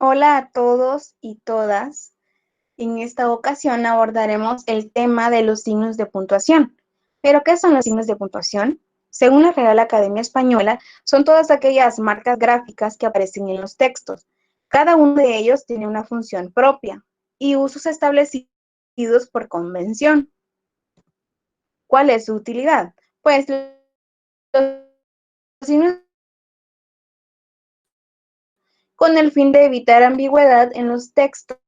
Hola a todos y todas. En esta ocasión abordaremos el tema de los signos de puntuación. ¿Pero qué son los signos de puntuación? Según la Real Academia Española, son todas aquellas marcas gráficas que aparecen en los textos. Cada uno de ellos tiene una función propia y usos establecidos por convención. ¿Cuál es su utilidad? Pues los signos con el fin de evitar ambigüedad en los textos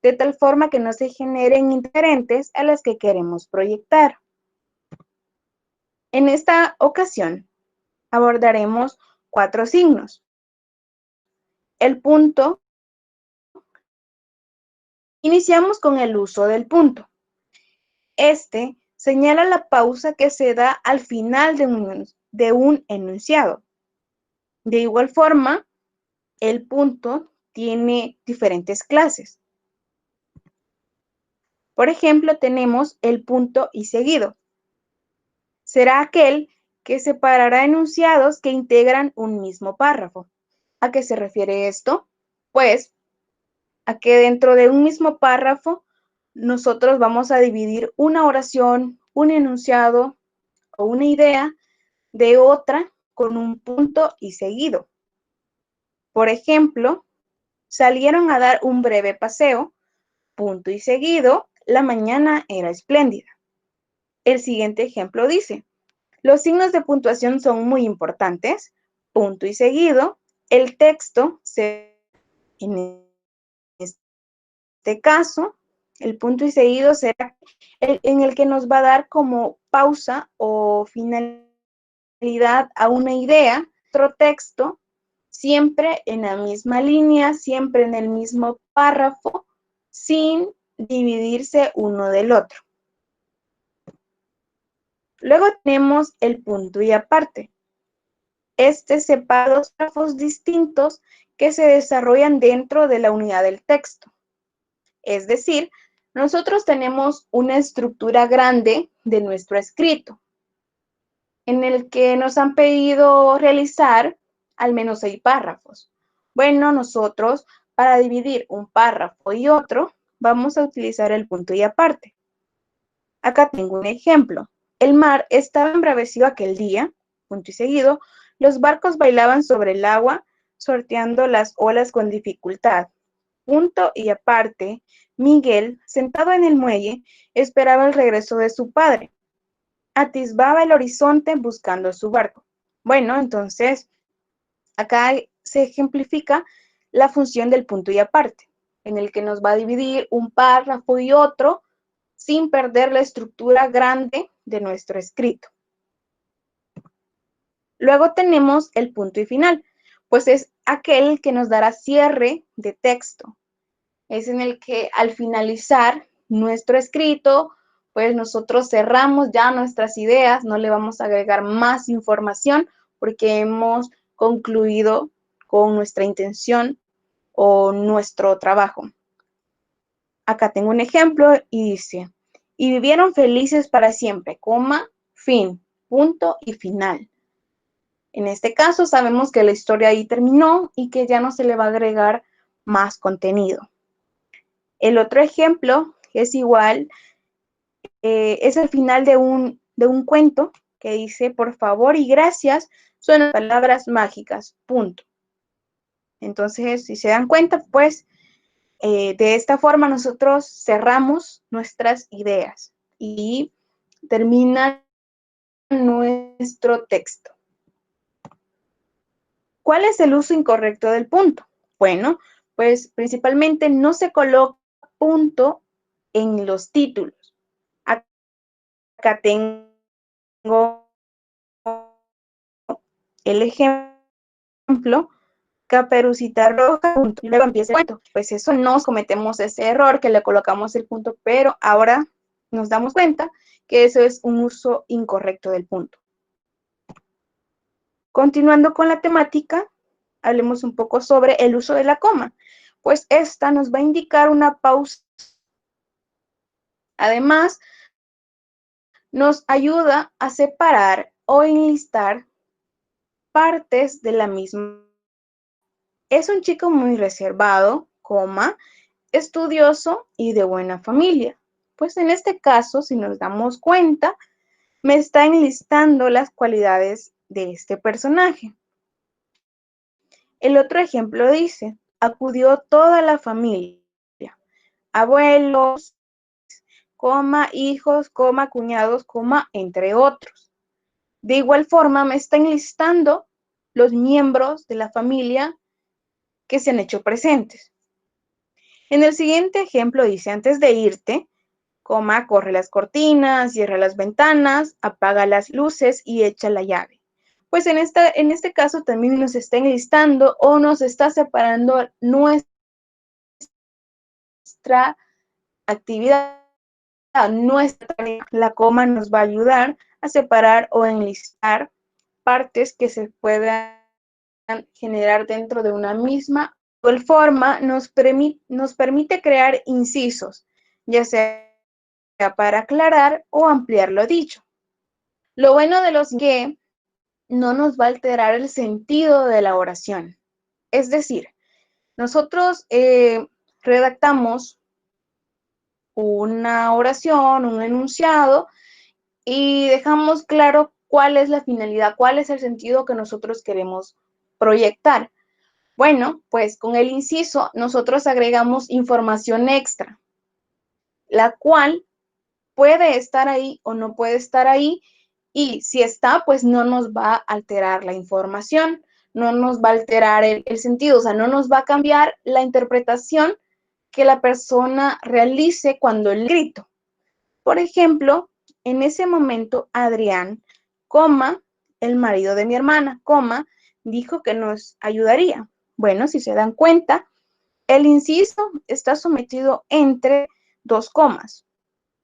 de tal forma que no se generen interferentes a las que queremos proyectar. En esta ocasión abordaremos 4 signos. El punto, iniciamos con el uso del punto. Este señala la pausa que se da al final de un enunciado. De igual forma, el punto tiene diferentes clases. Por ejemplo, tenemos el punto y seguido. Será aquel que separará enunciados que integran un mismo párrafo. ¿A qué se refiere esto? Pues a que dentro de un mismo párrafo nosotros vamos a dividir una oración, un enunciado o una idea de otra con un punto y seguido. Por ejemplo, salieron a dar un breve paseo, punto y seguido, la mañana era espléndida. El siguiente ejemplo dice: los signos de puntuación son muy importantes, punto y seguido, el texto en este caso, el punto y seguido será en el que nos va a dar como pausa o finalidad a una idea, otro texto, siempre en la misma línea, siempre en el mismo párrafo, sin dividirse uno del otro. Luego tenemos el punto y aparte. Este separa dos párrafos distintos que se desarrollan dentro de la unidad del texto. Es decir, nosotros tenemos una estructura grande de nuestro escrito, en el que nos han pedido realizar al menos 6 párrafos. Bueno, nosotros para dividir un párrafo y otro, vamos a utilizar el punto y aparte. Acá tengo un ejemplo. El mar estaba embravecido aquel día, punto y seguido, los barcos bailaban sobre el agua, sorteando las olas con dificultad. Punto y aparte, Miguel, sentado en el muelle, esperaba el regreso de su padre. Atisbaba el horizonte buscando su barco. Bueno, entonces, acá se ejemplifica la función del punto y aparte, en el que nos va a dividir un párrafo y otro sin perder la estructura grande de nuestro escrito. Luego tenemos el punto y final, pues es aquel que nos dará cierre de texto. Es en el que al finalizar nuestro escrito, pues nosotros cerramos ya nuestras ideas, no le vamos a agregar más información porque hemos concluido con nuestra intención o nuestro trabajo. Acá tengo un ejemplo y dice: y vivieron felices para siempre, coma, fin, punto y final. En este caso sabemos que la historia ahí terminó y que ya no se le va a agregar más contenido. El otro ejemplo es igual, es el final de un cuento que dice: por favor y gracias son palabras mágicas, punto. Entonces, si se dan cuenta, pues de esta forma nosotros cerramos nuestras ideas y termina nuestro texto. ¿Cuál es el uso incorrecto del punto? Bueno, pues principalmente no se coloca punto en los títulos. Acá tengo el ejemplo: Caperucita Roja, punto, y luego empieza el cuento. Pues eso nos cometemos ese error que le colocamos el punto, pero ahora nos damos cuenta que eso es un uso incorrecto del punto. Continuando con la temática, hablemos un poco sobre el uso de la coma, pues esta nos va a indicar una pausa. Además, nos ayuda a separar o enlistar partes de la misma. Es un chico muy reservado, coma, estudioso y de buena familia. Pues en este caso, si nos damos cuenta, me está enlistando las cualidades de este personaje. El otro ejemplo dice, acudió toda la familia, abuelos, coma, hijos, coma, cuñados, coma, entre otros. De igual forma, me está enlistando los miembros de la familia que se han hecho presentes. En el siguiente ejemplo dice, antes de irte, coma, corre las cortinas, cierra las ventanas, apaga las luces y echa la llave. Pues en este caso también nos está enlistando o nos está separando nuestra actividad, nuestra tarea. La coma nos va a ayudar a separar o enlistar partes que se puedan generar dentro de una misma. De igual forma, nos permite crear incisos, ya sea para aclarar o ampliar lo dicho. Lo bueno de los que no nos va a alterar el sentido de la oración. Es decir, nosotros redactamos una oración, un enunciado, y dejamos claro cuál es la finalidad, cuál es el sentido que nosotros queremos proyectar. Bueno, pues con el inciso nosotros agregamos información extra, la cual puede estar ahí o no puede estar ahí, y si está, pues no nos va a alterar la información, no nos va a alterar el sentido, o sea, no nos va a cambiar la interpretación que la persona realice cuando el grito. Por ejemplo, en ese momento, Adrián, coma, el marido de mi hermana, coma, dijo que nos ayudaría. Bueno, si se dan cuenta, el inciso está sometido entre dos comas,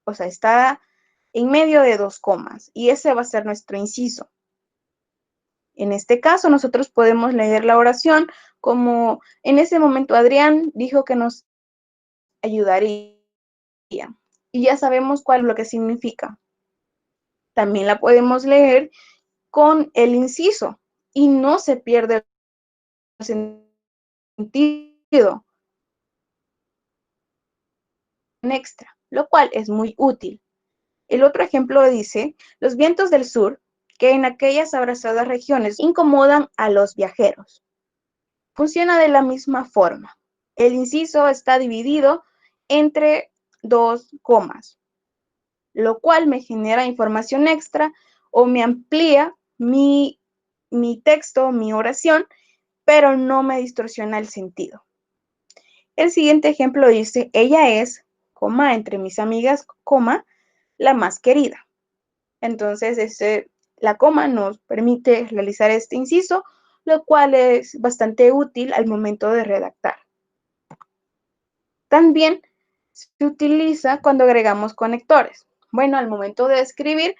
o sea, está en medio de dos comas, y ese va a ser nuestro inciso. En este caso, nosotros podemos leer la oración como, en ese momento Adrián dijo que nos ayudaría, y ya sabemos cuál es lo que significa. También la podemos leer con el inciso y no se pierde el sentido extra, lo cual es muy útil. El otro ejemplo dice, los vientos del sur, que en aquellas abrasadas regiones incomodan a los viajeros. Funciona de la misma forma. El inciso está dividido entre dos comas, lo cual me genera información extra o me amplía mi texto, mi oración, pero no me distorsiona el sentido. El siguiente ejemplo dice, ella es, coma, entre mis amigas, coma, la más querida. Entonces, la coma nos permite realizar este inciso, lo cual es bastante útil al momento de redactar. También se utiliza cuando agregamos conectores. Bueno, al momento de escribir,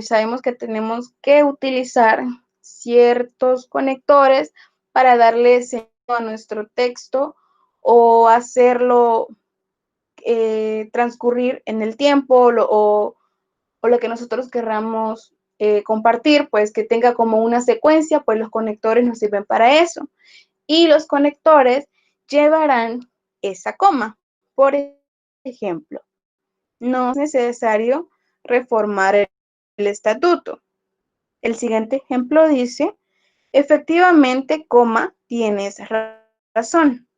sabemos que tenemos que utilizar ciertos conectores para darle sentido a nuestro texto o hacerlo transcurrir en el tiempo o lo que nosotros querramos compartir, pues que tenga como una secuencia, pues los conectores nos sirven para eso. Y los conectores llevarán esa coma. Por ejemplo, no es necesario reformar el estatuto. El siguiente ejemplo dice, efectivamente, coma, tienes razón.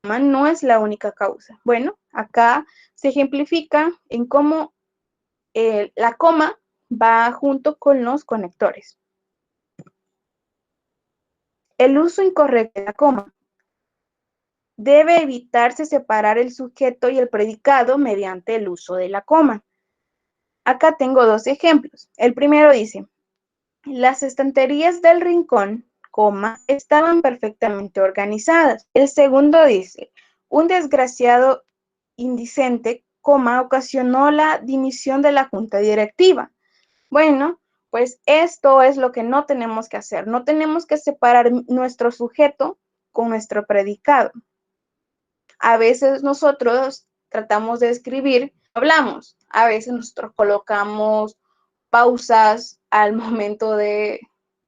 No es la única causa. Bueno, acá se ejemplifica en cómo la coma va junto con los conectores. El uso incorrecto de la coma. Debe evitarse separar el sujeto y el predicado mediante el uso de la coma. Acá tengo dos ejemplos. El primero dice, las estanterías del rincón, coma, estaban perfectamente organizadas. El segundo dice, un desgraciado indicente, coma, ocasionó la dimisión de la junta directiva. Bueno, pues esto es lo que no tenemos que hacer. No tenemos que separar nuestro sujeto con nuestro predicado. A veces nosotros tratamos de escribir, hablamos. A veces nosotros colocamos pausas al momento de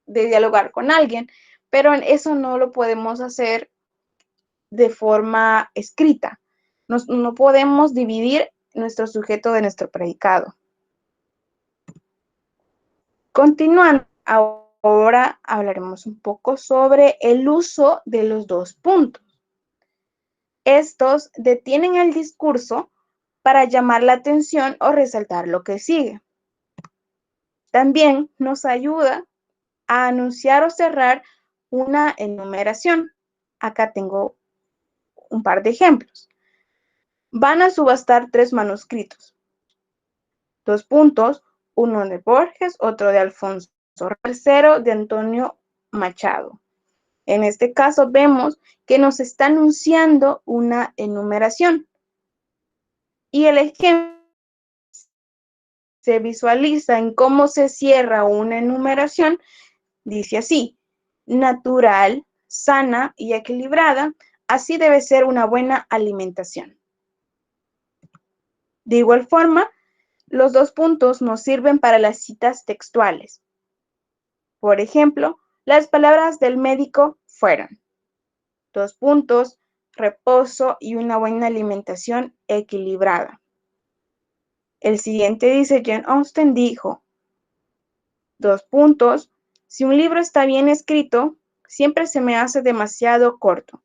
dialogar con alguien, pero eso no lo podemos hacer de forma escrita. No podemos dividir nuestro sujeto de nuestro predicado. Continuando, ahora hablaremos un poco sobre el uso de los dos puntos. Estos detienen el discurso para llamar la atención o resaltar lo que sigue. También nos ayuda a anunciar o cerrar una enumeración. Acá tengo un par de ejemplos. Van a subastar 3 manuscritos. 2 puntos, uno de Borges, otro de Alfonso, tercero de Antonio Machado. En este caso vemos que nos está anunciando una enumeración. Y el ejemplo se visualiza en cómo se cierra una enumeración. Dice así: natural, sana y equilibrada, así debe ser una buena alimentación. De igual forma, los dos puntos nos sirven para las citas textuales. Por ejemplo, las palabras del médico fueron: dos puntos, reposo y una buena alimentación equilibrada. El siguiente dice: Jane Austen dijo: dos puntos, si un libro está bien escrito, siempre se me hace demasiado corto.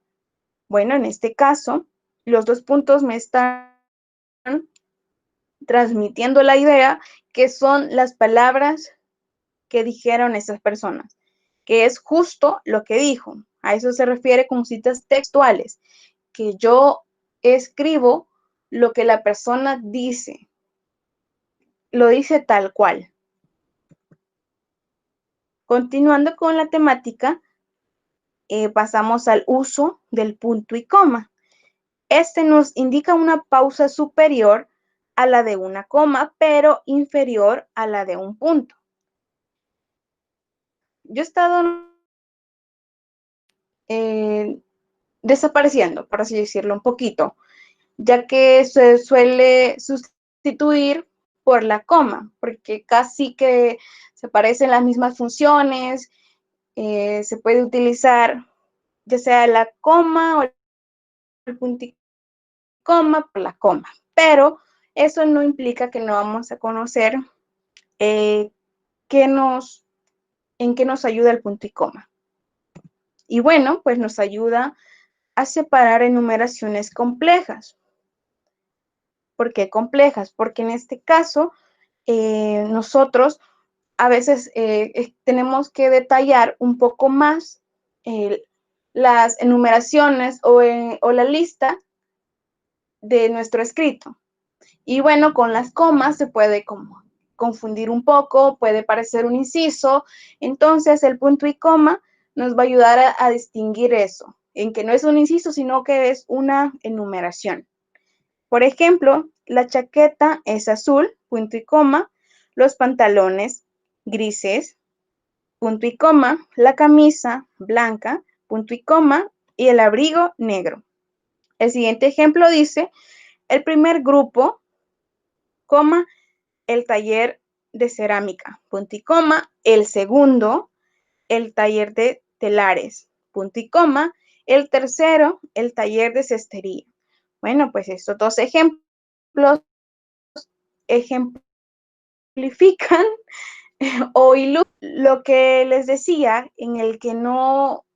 Bueno, en este caso, los dos puntos me están transmitiendo la idea que son las palabras que dijeron esas personas, que es justo lo que dijo. A eso se refiere con citas textuales, que yo escribo lo que la persona dice, lo dice tal cual. Continuando con la temática, pasamos al uso del punto y coma. Este nos indica una pausa superior a la de una coma, pero inferior a la de un punto. Yo he estado desapareciendo, por así decirlo, un poquito, ya que se suele sustituir por la coma, porque casi que se parecen las mismas funciones, se puede utilizar ya sea la coma o el punto y coma por la coma, pero eso no implica que no vamos a conocer en qué nos ayuda el punto y coma. Y bueno, pues nos ayuda a separar enumeraciones complejas. ¿Por qué complejas? Porque en este caso, nosotros a veces tenemos que detallar un poco más las enumeraciones o la lista de nuestro escrito. Y bueno, con las comas se puede como confundir un poco, puede parecer un inciso. Entonces, el punto y coma nos va a ayudar a distinguir eso, en que no es un inciso, sino que es una enumeración. Por ejemplo, la chaqueta es azul, punto y coma, los pantalones grises, punto y coma, la camisa blanca, punto y coma, y el abrigo negro. El siguiente ejemplo dice: el primer grupo, coma, el taller de cerámica, punto y coma, el segundo, el taller de telares, punto y coma, el tercero, el taller de cestería. Bueno, pues estos dos ejemplos ejemplifican o ilustran lo que les decía, en el que no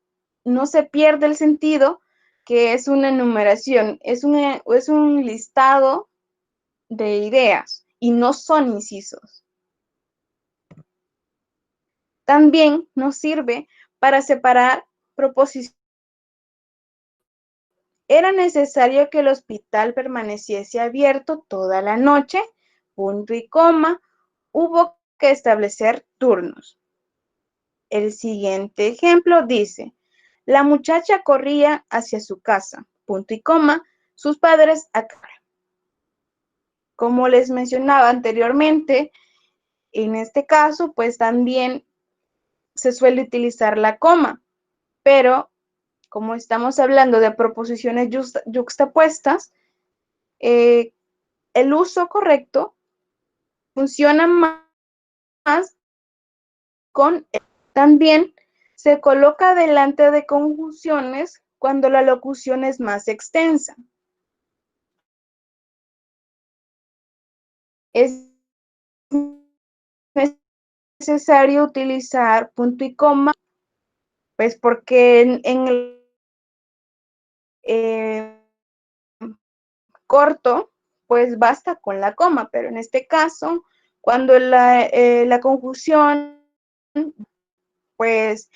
se pierde el sentido, que es una enumeración, es un listado de ideas y no son incisos. También nos sirve para separar proposiciones. Era necesario que el hospital permaneciese abierto toda la noche, punto y coma, hubo que establecer turnos. El siguiente ejemplo dice: la muchacha corría hacia su casa, punto y coma, sus padres acá. Como les mencionaba anteriormente, en este caso, pues también se suele utilizar la coma, pero como estamos hablando de proposiciones yuxtapuestas, el uso correcto funciona más con también se coloca delante de conjunciones cuando la locución es más extensa. Es necesario utilizar punto y coma, pues porque en el corto, pues basta con la coma, pero en este caso, cuando la conjunción, pues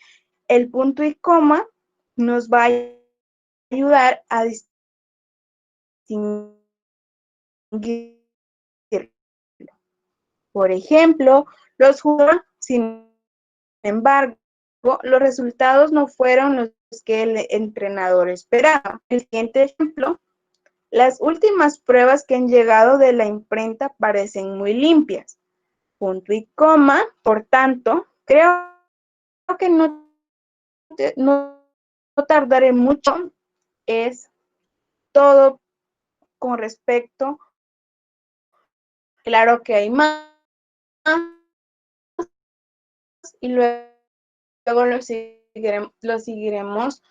el punto y coma nos va a ayudar a distinguir. Por ejemplo, los jugadores, sin embargo, los resultados no fueron los que el entrenador esperaba. El siguiente ejemplo, las últimas pruebas que han llegado de la imprenta parecen muy limpias. Punto y coma, por tanto, creo que no tardaré mucho. Es todo con respecto. Claro que hay más y luego lo seguiremos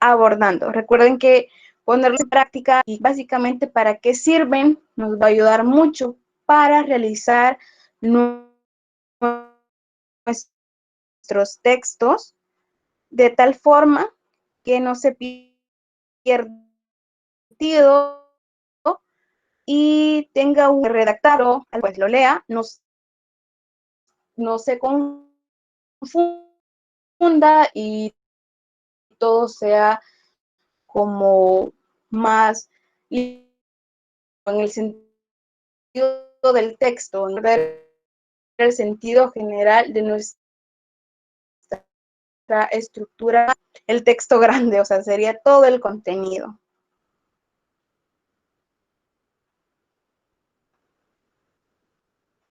abordando. Recuerden que ponerlos en práctica y básicamente para qué sirven nos va a ayudar mucho para realizar nuestros textos de tal forma que no se pierda y tenga un redactado, pues lo lea, no se confunda y todo sea como más en el sentido del texto, en el sentido general de nuestra estructura, el texto grande, o sea, sería todo el contenido.